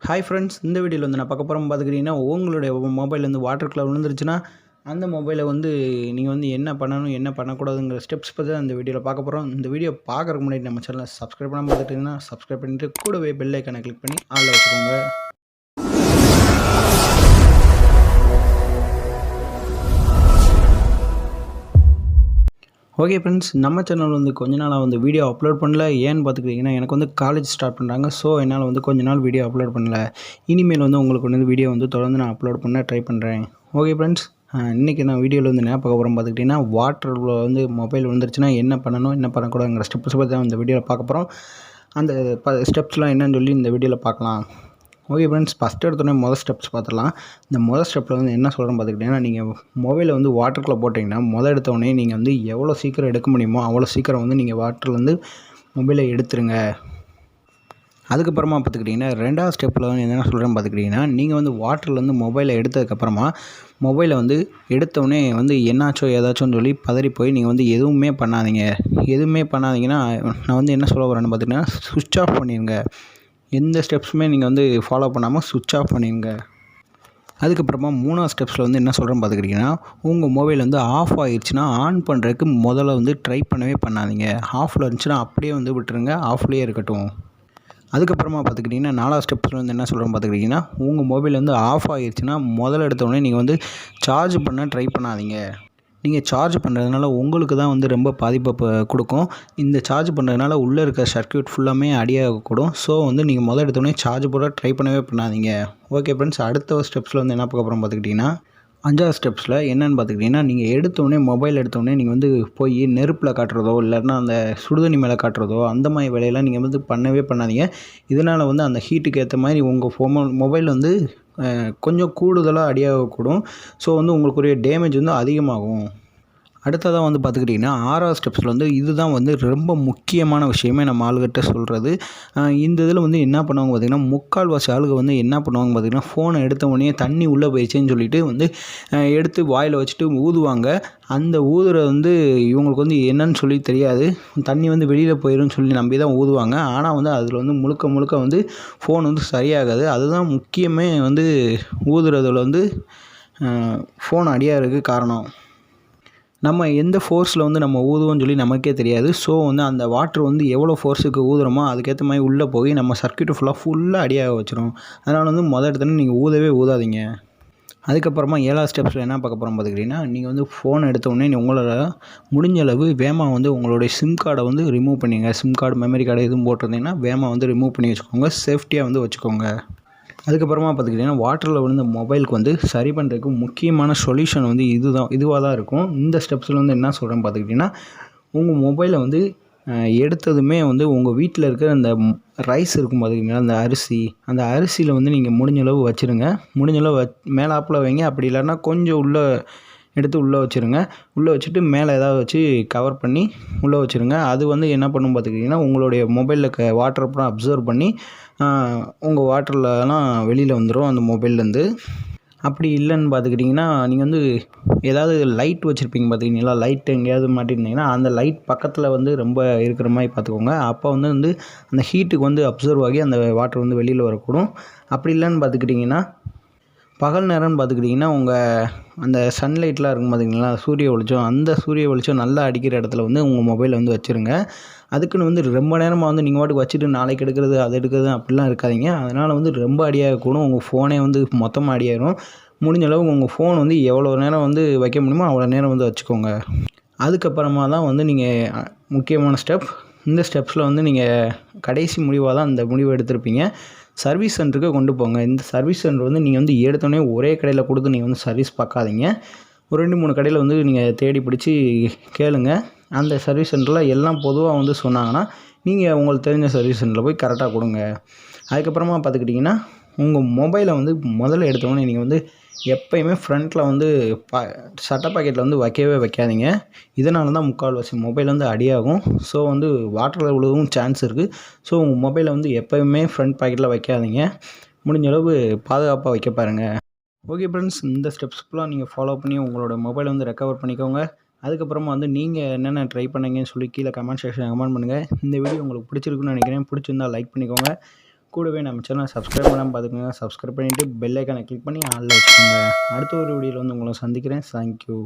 Hi friends, இந்த வீடியோவில் வந்து நான் பார்க்க போகிறோம் பார்த்துக்கிட்டிங்கன்னா, உங்களுடைய மொபைல் வந்து வாட்டருக்குள்ள விழுந்துருச்சுன்னா, அந்த மொபைலை வந்து நீங்கள் வந்து என்ன பண்ணணும், என்ன பண்ணக்கூடாதுங்கிற ஸ்டெப்ஸ் பற்றி தான் இந்த வீடியோவில் பார்க்க போகிறோம். இந்த வீடியோ பார்க்குறதுக்கு முன்னாடி நம்ம சேனலை சப்ஸ்கிரைப் பண்ணாமல் பார்த்துட்டிங்கன்னா சப்ஸ்கிரைப் பண்ணிவிட்டு கூடவே பெல் ஐக்கானை கிளிக் பண்ணி ஆளில் வச்சுக்கோங்க. ஓகே ஃப்ரெண்ட்ஸ், நம்ம சேனல் வந்து கொஞ்ச நாளாக வந்து வீடியோ அப்லோட் பண்ணல. ஏன்னு பார்த்துக்கிட்டிங்கன்னா, எனக்கு வந்து காலேஜ் ஸ்டார்ட் பண்ணுறாங்க. ஸோ என்னால் வந்து கொஞ்ச நாள் வீடியோ அப்லோட் பண்ணல. இனிமேல் வந்து உங்களுக்கு வந்து வீடியோ வந்து தொடர்ந்து நான் அப்லோட் பண்ண ட்ரை பண்ணுறேன். ஓகே ஃப்ரெண்ட்ஸ், இன்றைக்கி நான் வீடியோவில் வந்து என்ன பார்க்க போகிறோம் பார்த்துக்கிட்டிங்கன்னா, வாட்டரில் வந்து மொபைல் வந்துருச்சுன்னா என்ன பண்ணணும், என்ன பண்ணக்கூடாதுங்கிற ஸ்டெப்ஸ் பற்றி தான் இந்த வீடியோவில் பார்க்க போகிறோம். அந்த ஸ்டெப்ஸ்லாம் என்னன்னு சொல்லி இந்த வீடியோவில் பார்க்கலாம். ஓகே ஃப்ரெண்ட்ஸ், ஃபஸ்ட்டு எடுத்தோடனே மொதல் ஸ்டெப்ஸ் பார்த்துடலாம். இந்த மொதல் ஸ்டெப்பில் வந்து என்ன சொல்கிறேன் பார்த்துக்கிட்டிங்கன்னா, நீங்கள் மொபைலை வந்து வாட்டருக்குள்ளே போட்டிங்கன்னா எடுத்தோடனே நீங்கள் வந்து எவ்வளோ சீக்கிரம் எடுக்க முடியுமோ அவ்வளோ சீக்கிரம் வந்து நீங்கள் வாட்டர்லேருந்து மொபைலை எடுத்துருங்க. அதுக்கப்புறமா பார்த்துக்கிட்டிங்கன்னா, ரெண்டாவது ஸ்டெப்பில் வந்து என்ன சொல்கிறேன்னு பார்த்துக்கிட்டிங்கன்னா, நீங்கள் வந்து வாட்டர்லேருந்து மொபைலை எடுத்ததுக்கப்புறமா மொபைலை வந்து எடுத்தோடனே வந்து என்னாச்சோ ஏதாச்சும்னு சொல்லி பதறி போய் நீங்கள் வந்து எதுவுமே பண்ணாதீங்கன்னா நான் வந்து என்ன சொல்ல வரேன்னு பார்த்திங்கன்னா, சுவிட்ச் ஆஃப் பண்ணிடுங்க. எந்த ஸ்டெப்ஸுமே நீங்கள் வந்து ஃபாலோ பண்ணாமல் சுவிட்ச் ஆஃப் பண்ணிடுங்க. அதுக்கப்புறமா மூணாவது ஸ்டெப்ஸில் வந்து என்ன சொல்கிறேன்னு பார்த்துக்கிட்டிங்கன்னா, உங்கள் மொபைல் வந்து ஆஃப் ஆகிடுச்சுன்னா ஆன் பண்ணுறதுக்கு முதல்ல வந்து ட்ரை பண்ணவே பண்ணாதீங்க. ஆஃபில் இருந்துச்சுன்னா அப்படியே வந்து விட்டுருங்க, ஆஃப்லேயே இருக்கட்டும். அதுக்கப்புறமா பார்த்துக்கிட்டிங்கன்னா, நாலாவது ஸ்டெப்ஸில் வந்து என்ன சொல்கிறேன்னு பார்த்துக்கிட்டிங்கன்னா, உங்கள் மொபைல் வந்து ஆஃப் ஆகிடுச்சுன்னா முதல்ல எடுத்தோடனே நீங்கள் வந்து சார்ஜ் பண்ண ட்ரை பண்ணாதீங்க. நீங்கள் சார்ஜ் பண்ணுறதுனால உங்களுக்கு தான் வந்து ரொம்ப பாதிப்பை கொடுக்கும். இந்த சார்ஜ் பண்ணுறதுனால உள்ளே இருக்க சர்க்யூட் ஃபுல்லாமே அடியாகக்கூடும். ஸோ வந்து நீங்கள் எடுத்தோடனே சார்ஜ் போட ட்ரை பண்ணவே பண்ணாதீங்க. ஓகே ஃப்ரெண்ட்ஸ், அடுத்த ஸ்டெப்ஸில் வந்து என்ன பார்க்க போகிறோம் பார்த்துக்கிட்டிங்கன்னா, 5வது ஸ்டெப்ஸில் என்னென்னு பார்த்துக்கிட்டிங்கன்னா, நீங்கள் மொபைல் எடுத்தோடனே நீங்கள் வந்து போய் நெருப்பில் காட்டுறதோ இல்லைன்னா அந்த சுடுதண்ணி மேலே காட்டுறதோ அந்த மாதிரி வேலையெல்லாம் நீங்கள் வந்து பண்ணவே பண்ணாதீங்க. இதனால் வந்து அந்த ஹீட்டுக்கு ஏற்ற மாதிரி உங்கள் மொபைல் வந்து கொஞ்சம் கூடுதலாக அடியாகக்கூடும். ஸோ வந்து உங்களுக்குரிய டேமேஜ் வந்து அதிகமாகும். அடுத்ததாக வந்து பார்த்துக்கிட்டிங்கன்னா, 6வது ஸ்டெப்ஸில் வந்து இதுதான் வந்து ரொம்ப முக்கியமான விஷயமே நம்ம ஆளுகிட்ட சொல்கிறது. இந்த இதில் வந்து என்ன பண்ணுவாங்க பார்த்திங்கன்னா, முக்கால்வாசி ஆளுங்க வந்து என்ன பண்ணுவாங்க பார்த்திங்கன்னா, ஃபோனை எடுத்த உடனே தண்ணி உள்ளே போயிடுச்சுன்னு சொல்லிட்டு வந்து எடுத்து வாயில் வச்சுட்டு ஊதுவாங்க. அந்த ஊதுறது வந்து இவங்களுக்கு வந்து என்னன்னு சொல்லி தெரியாது. தண்ணி வந்து வெளியில் போயிடும்னு சொல்லி நம்பி தான் ஊதுவாங்க. ஆனால் வந்து அதில் வந்து முழுக்க வந்து ஃபோன் வந்து சரியாகாது. அதுதான் முக்கியமே வந்து ஊதுறதில் வந்து ஃபோன் அடியாகிறதுக்கு காரணம். நம்ம எந்த ஃபோர்ஸில் வந்து நம்ம ஊதுவோம்னு சொல்லி நமக்கே தெரியாது. ஸோ வந்து அந்த வாட்ரு வந்து எவ்வளோ ஃபோர்ஸுக்கு ஊதுறோமோ அதுக்கேற்ற மாதிரி உள்ளே போய் நம்ம சர்க்யூட்டு ஃபுல்லாக அடியாக வச்சிரும். அதனால் வந்து எடுத்தோன்னே நீங்கள் ஊதாதீங்க. அதுக்கப்புறமா 7வது ஸ்டெப்ஸில் என்ன பார்க்க போகிறோம் பார்த்துக்கிட்டிங்கன்னா, நீங்கள் வந்து ஃபோன் எடுத்தோடனே உங்களால் முடிஞ்ச அளவு வேகமாக வந்து உங்களுடைய சிம் கார்டை வந்து ரிமூவ் பண்ணிங்க. சிம் கார்டு, மெமரி கார்டு எதுவும் போட்டிருந்தீங்கன்னா வேகமாக வந்து ரிமூவ் பண்ணி வச்சுக்கோங்க. சேஃப்டியாக வந்து வச்சுக்கோங்க. அதுக்கப்புறமா பார்த்துக்கிட்டிங்கன்னா, வாட்டரில் விழுந்த மொபைலுக்கு வந்து சரி பண்ணுறதுக்கு முக்கியமான சொல்யூஷன் வந்து இதுவாக தான் இருக்கும். இந்த ஸ்டெப்ஸில் வந்து என்ன சொல்கிறேன்னு பார்த்துக்கிட்டிங்கன்னா, உங்கள் மொபைலை வந்து எடுத்ததுமே வந்து உங்கள் வீட்டில் இருக்கிற அந்த ரைஸ் இருக்கும் பார்த்துக்கிட்டிங்கன்னா, அந்த அரிசியில் வந்து நீங்கள் முடிஞ்சளவு வச்சுருங்க. முடிஞ்சளவு மேலாப்பில் வைங்க. அப்படி இல்லைன்னா கொஞ்சம் எடுத்து உள்ளே வச்சுருங்க. உள்ளே வச்சுட்டு மேலே ஏதாவது வச்சு கவர் பண்ணி உள்ளே வச்சுருங்க. அது வந்து என்ன பண்ணும் பார்த்துக்கிட்டிங்கன்னா, உங்களுடைய மொபைலில் வாட்டர் அப்புறம் அப்சர்வ் பண்ணி உங்கள் வாட்டர்லலாம் வெளியில் வந்துடும் அந்த மொபைல்லேருந்து. அப்படி இல்லைன்னு பார்த்துக்கிட்டிங்கன்னா, நீங்கள் வந்து ஏதாவது லைட் வச்சுருப்பீங்க பார்த்துக்கிட்டிங்களா, லைட் எங்கேயாவது மாட்டியிருந்தீங்கன்னா அந்த லைட் பக்கத்தில் வந்து ரொம்ப இருக்கிற மாதிரி பார்த்துக்கோங்க. அப்போ வந்து அந்த ஹீட்டுக்கு வந்து அப்சர்வ் ஆகி அந்த வாட்டர் வந்து வெளியில் வரக்கூடும். அப்படி இல்லைன்னு பார்த்துக்கிட்டிங்கன்னா, பகல் நேரம்னு பார்த்துக்கிட்டிங்கன்னா, அந்த சன்லைட்லாம் இருக்கும் பார்த்திங்களா, சூரிய வெளிச்சம் நல்லா அடிக்கிற இடத்துல வந்து உங்கள் மொபைலை வந்து வச்சுருங்க. அதுக்குன்னு வந்து ரொம்ப நேரமாக வந்து நீங்கள் பாட்டுக்கு வச்சுட்டு நாளைக்கு எடுக்கிறது அதை எடுக்கிறது அப்படிலாம் இருக்காதிங்க. அதனால் வந்து ரொம்ப அடியாகக்கூடும். உங்கள் ஃபோனே வந்து மொத்தமாக அடியாயிரும். முடிஞ்ச அளவுக்கு உங்கள் ஃபோன் வந்து எவ்வளோ நேரம் வந்து வைக்க முடியுமோ அவ்வளோ நேரம் வந்து வச்சுக்கோங்க. அதுக்கப்புறமா தான் வந்து நீங்கள் முக்கியமான ஸ்டெப். இந்த ஸ்டெப்ஸில் வந்து நீங்கள் கடைசி முடிவாக தான் இந்த முடிவை எடுத்திருப்பீங்க. சர்வீஸ் சென்டருக்கு கொண்டு போங்க. இந்த சர்வீஸ் சென்டர் வந்து நீங்கள் வந்து எடுத்தோடனே ஒரே கடையில் கொடுத்து நீங்கள் வந்து சர்வீஸ் பார்க்காதீங்க. ஒரு 2-3 கடையில் வந்து நீங்கள் தேடி பிடிச்சி கேளுங்க. அந்த சர்வீஸ் சென்டரில் எல்லாம் பொதுவாக வந்து சொன்னாங்கன்னா, நீங்கள் உங்களுக்கு தெரிஞ்ச சர்வீஸ் சென்டரில் போய் கரெக்டாக கொடுங்க. அதுக்கப்புறமா பார்த்துக்கிட்டிங்கன்னா, உங்கள் மொபைலை வந்து முதல்ல எடுத்தோடனே நீங்கள் வந்து எப்போயுமே ஃப்ரண்ட்டில் வந்து சட்டை பாக்கெட்டில் வந்து வைக்காதீங்க. இதனால தான் முக்கால்வாசி மொபைல் வந்து அடியாகும். ஸோ வந்து வாட்டரில் விழுகவும் சான்ஸ் இருக்குது. ஸோ உங்கள் மொபைலை வந்து எப்போயுமே ஃப்ரண்ட் பாக்கெட்டில் வைக்காதீங்க. முடிஞ்ச அளவு பாதுகாப்பாக வைக்க பாருங்கள். ஓகே ஃப்ரெண்ட்ஸ், இந்த ஸ்டெப்ஸ்லாம் நீங்கள் ஃபாலோ பண்ணி உங்களோட மொபைலை வந்து ரெக்கவர் பண்ணிக்கோங்க. அதுக்கப்புறமா வந்து நீங்கள் என்னென்ன ட்ரை பண்ணீங்கன்னு சொல்லி கீழே கமெண்ட் செக்ஷனில் கமெண்ட் பண்ணுங்கள். இந்த வீடியோ உங்களுக்கு பிடிச்சிருக்குன்னு நினைக்கிறேன். பிடிச்சிருந்தால் லைக் பண்ணிக்கோங்க. கூடவே நம்ம சேனலை சப்ஸ்கிரைப் பண்ணாமல் பார்த்துக்கோங்க. சப்ஸ்கிரைப் பண்ணிவிட்டு பெல் ஐக்கானை கிளிக் பண்ணி ஆளில் வச்சுக்கோங்க. அடுத்த ஒரு வீடியோவில் வந்து உங்களை சந்திக்கிறேன். தேங்க்யூ.